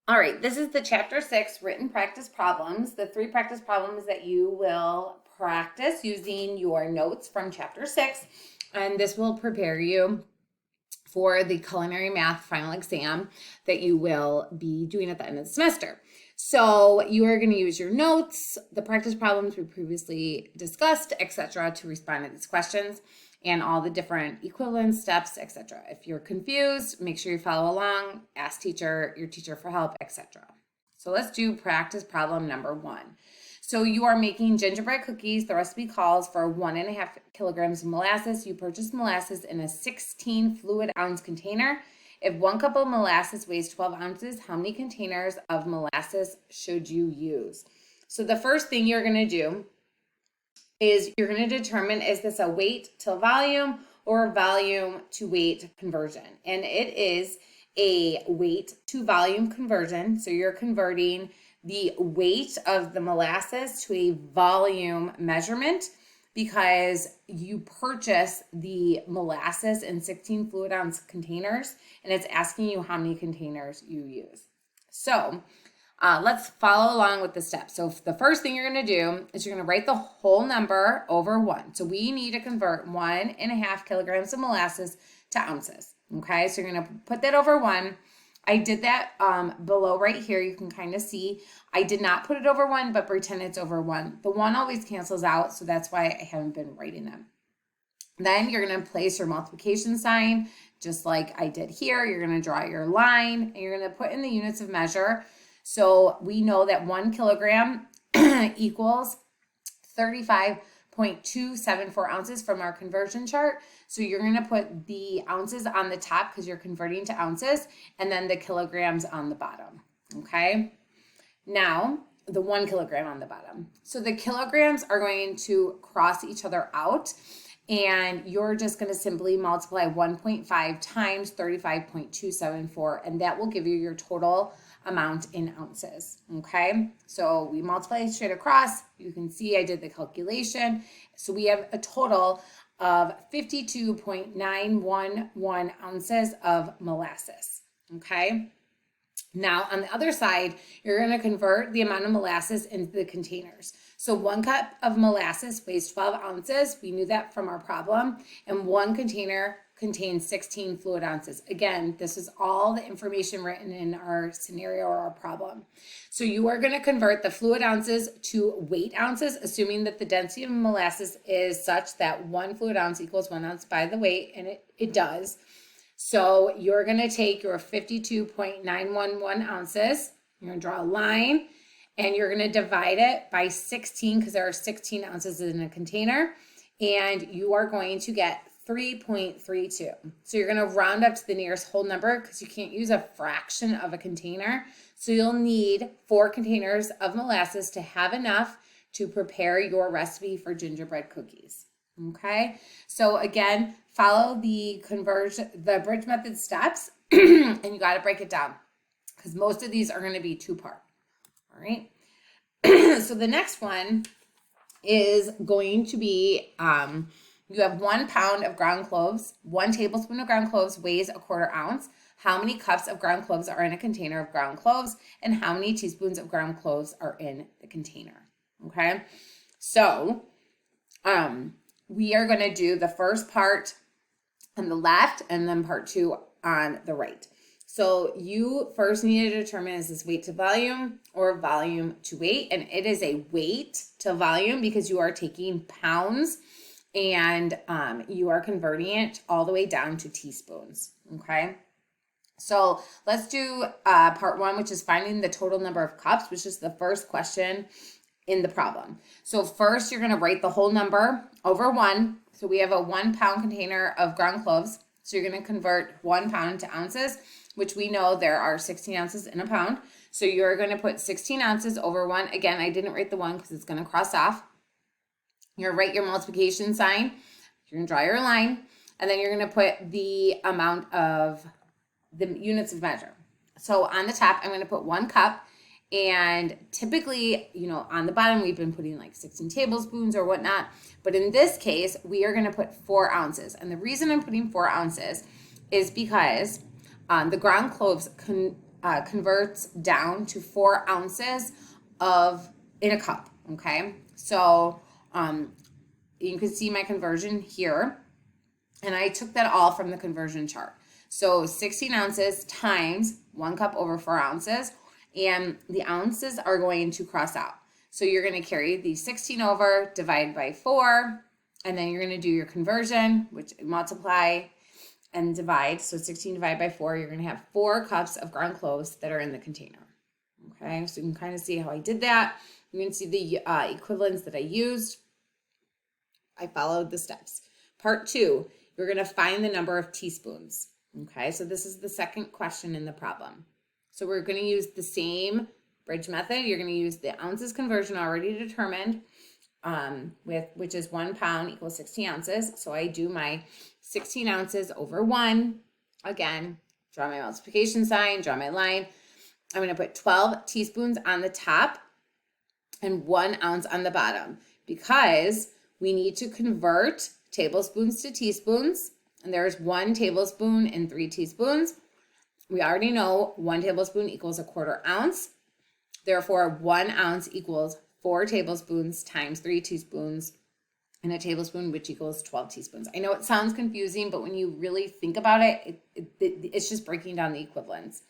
All right, this is the chapter 6 written practice problems, the 3 practice problems that you will practice using your notes from chapter 6. And this will prepare you for the culinary math final exam that you will be doing at the end of the semester. So you are going to use your notes, the practice problems we previously discussed, etc., to respond to these questions and all the different equivalent steps, etc. If you're confused, make sure you follow along, ask your teacher for help, etc. So let's do practice problem number 1. So you are making gingerbread cookies. The recipe calls for 1.5 kilograms of molasses. You purchase molasses in a 16 fluid ounce container. If 1 cup of molasses weighs 12 ounces, how many containers of molasses should you use? So the first thing you're going to do is you're going to determine, is this a weight to volume or volume to weight conversion? And it is a weight to volume conversion. So you're converting the weight of the molasses to a volume measurement because you purchase the molasses in 16 fluid ounce containers, and it's asking you how many containers you use. So let's follow along with the steps. So the first thing you're going to do is you're going to write the whole number over 1. So we need to convert 1.5 kilograms of molasses to ounces. Okay, so you're going to put that over 1. I did that below right here. You can kind of see I did not put it over 1, but pretend it's over 1. The 1 always cancels out, so that's why I haven't been writing them. Then you're going to place your multiplication sign just like I did here. You're going to draw your line and you're going to put in the units of measure. So we know that 1 kilogram equals 35.274 ounces from our conversion chart. So you're going to put the ounces on the top because you're converting to ounces, and then the kilograms on the bottom. Okay. Now, the 1 kilogram on the bottom. So the kilograms are going to cross each other out, and you're just going to simply multiply 1.5 times 35.274, and that will give you your total amount in ounces. Okay, so we multiply straight across. You can see I did the calculation. So we have a total of 52.911 ounces of molasses. Okay, now on the other side, you're going to convert the amount of molasses into the containers. So 1 cup of molasses weighs 12 ounces. We knew that from our problem. And 1 container contains 16 fluid ounces. Again, this is all the information written in our scenario or our problem. So you are going to convert the fluid ounces to weight ounces, assuming that the density of molasses is such that 1 fluid ounce equals 1 ounce by the weight, and it does. So you're going to take your 52.911 ounces, you're going to draw a line, and you're going to divide it by 16 because there are 16 ounces in a container, and you are going to get 3.32. So you're going to round up to the nearest whole number because you can't use a fraction of a container. So you'll need 4 containers of molasses to have enough to prepare your recipe for gingerbread cookies. Okay, so again, follow the bridge method steps, and you got to break it down because most of these are going to be 2-part. All right, so the next one is going to be you have 1 pound of ground cloves. 1 tablespoon of ground cloves weighs 1/4 ounce. How many cups of ground cloves are in a container of ground cloves, and how many teaspoons of ground cloves are in the container? Okay, so we are going to do the first part on the left and then part 2 on the right. So you first need to determine, is this weight to volume or volume to weight? And it is a weight to volume because you are taking pounds and you are converting it all the way down to teaspoons. Okay. So let's do part 1, which is finding the total number of cups, which is the first question in the problem. So first you're going to write the whole number over 1. So we have a 1 pound container of ground cloves. So you're going to convert 1 pound to ounces, which we know there are 16 ounces in a pound. So you're going to put 16 ounces over 1. Again, I didn't write the 1 because it's going to cross off. You're going to write your multiplication sign. You're going to draw your line. And then you're going to put the amount of the units of measure. So on the top, I'm going to put 1 cup. And typically, on the bottom, we've been putting like 16 tablespoons or whatnot. But in this case, we are going to put 4 ounces. And the reason I'm putting 4 ounces is because the ground cloves converts down to 4 ounces in a cup, okay? So you can see my conversion here, and I took that all from the conversion chart. So 16 ounces times 1 cup over 4 ounces, and the ounces are going to cross out. So you're going to carry the 16 over, divide by 4, and then you're going to do your conversion, which multiply and divide. So 16 divided by 4, you're going to have 4 cups of ground cloves that are in the container. Okay, so you can kind of see how I did that. You can see the equivalents that I used. I followed the steps. Part 2, you're going to find the number of teaspoons. Okay, so this is the second question in the problem. So we're going to use the same bridge method. You're going to use the ounces conversion already determined, which is 1 pound equals 16 ounces. So I do my 16 ounces over 1. Again, draw my multiplication sign, draw my line. I'm going to put 12 teaspoons on the top and 1 ounce on the bottom, because we need to convert tablespoons to teaspoons. And there's 1 tablespoon and 3 teaspoons. We already know 1 tablespoon equals a 1/4 ounce. Therefore, 1 ounce equals 4 tablespoons times 3 teaspoons, and a tablespoon, which equals 12 teaspoons. I know it sounds confusing, but when you really think about it, it's just breaking down the equivalents.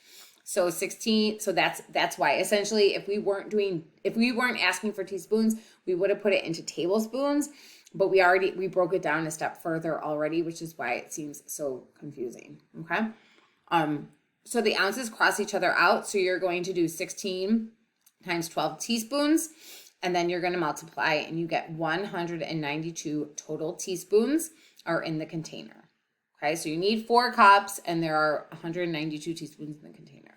So 16, so that's why essentially if we weren't asking for teaspoons, we would have put it into tablespoons, but we broke it down a step further already, which is why it seems so confusing. Okay. So the ounces cross each other out. So you're going to do 16 times 12 teaspoons, and then you're going to multiply, and you get 192 total teaspoons are in the container. Okay, so you need 4 cups, and there are 192 teaspoons in the container.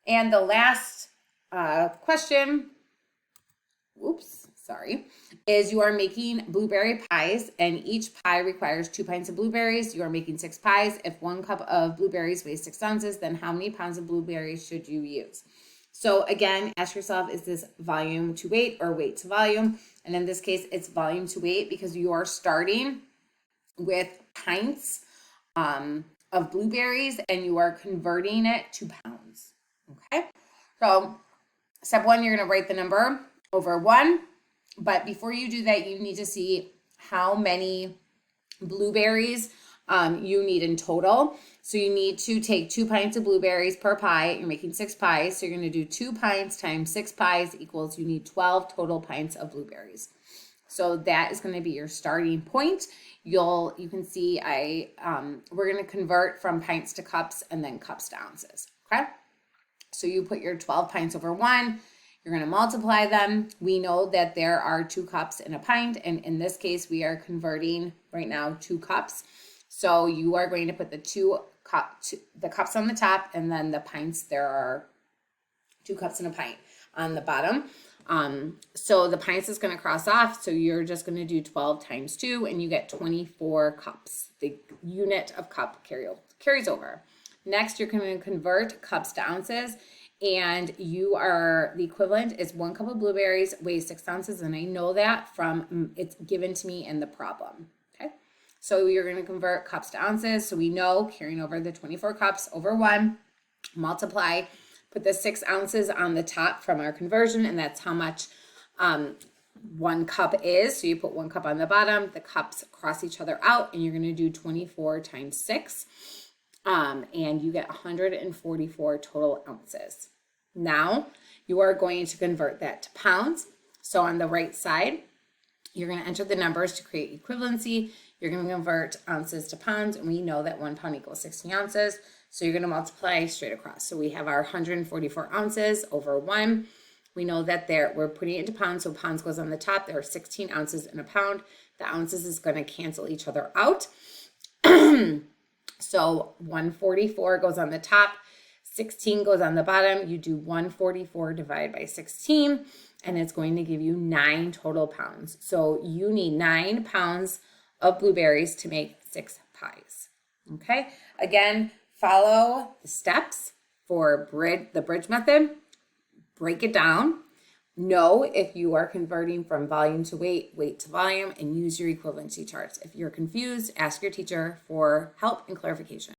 And the last question, is you are making blueberry pies, and each pie requires 2 pints of blueberries. You are making 6 pies. If 1 cup of blueberries weighs 6 ounces, then how many pounds of blueberries should you use? So again, ask yourself, is this volume to weight or weight to volume? And in this case, it's volume to weight, because you are starting with pints of blueberries and you are converting it to pounds. Okay, so step 1, you're going to write the number over 1. But before you do that, you need to see how many blueberries you need in total. So you need to take 2 pints of blueberries per pie. You're making 6 pies. So you're going to do 2 pints times 6 pies equals, you need 12 total pints of blueberries. So that is going to be your starting point. You can see we're going to convert from pints to cups and then cups to ounces. Okay. So you put your 12 pints over 1. You're going to multiply them. We know that there are 2 cups in a pint, and in this case, we are converting right now 2 cups. So you are going to put the cups on the top, and then the pints, there are 2 cups in a pint on the bottom. So the pints is going to cross off. So you're just going to do 12 times 2, and you get 24 cups. The unit of cup carries over. Next, you're going to convert cups to ounces. And the equivalent is 1 cup of blueberries weighs 6 ounces. And I know that from it's given to me in the problem. Okay. So you're going to convert cups to ounces. So we know carrying over the 24 cups over 1, multiply, put the 6 ounces on the top from our conversion. And that's how much 1 cup is. So you put 1 cup on the bottom, the cups cross each other out, and you're going to do 24 times 6. And you get 144 total ounces. Now you are going to convert that to pounds. So on the right side, you're going to enter the numbers to create equivalency. You're going to convert ounces to pounds, and we know that 1 pound equals 16 ounces. So you're going to multiply straight across. So we have our 144 ounces over 1. We know that we're putting it into pounds, so pounds goes on the top. There are 16 ounces in a pound. The ounces is going to cancel each other out. So 144 goes on the top, 16 goes on the bottom. You do 144 divided by 16, and it's going to give you 9 total pounds. So you need 9 pounds of blueberries to make 6 pies. Okay, again, follow the steps for the bridge method. Break it down. Know if you are converting from volume to weight, weight to volume, and use your equivalency charts. If you're confused, ask your teacher for help and clarification.